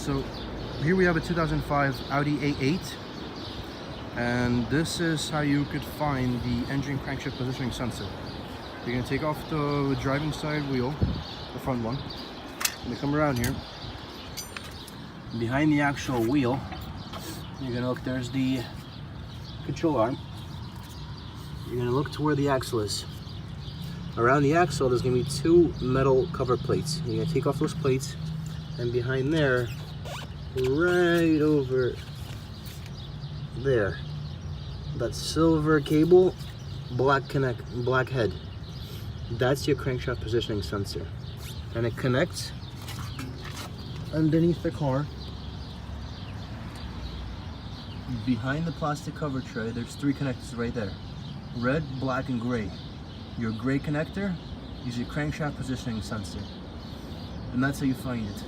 So here we have a 2005 Audi A8, and this is how you could find the engine crankshaft positioning sensor. You're going to take off the driving side wheel, the front one. You're going to come around here. Behind the actual wheel, you're going to look, there's the control arm. You're going to look to where the axle is. Around the axle, there's going to be two metal cover plates. You're going to take off those plates, and behind there, right over there, that silver cable, black head, that's your crankshaft positioning sensor, and it connects underneath the car. Behind the plastic cover tray, there's three connectors right there: red, black, and gray. Your gray connector is your crankshaft positioning sensor, and that's how you find it.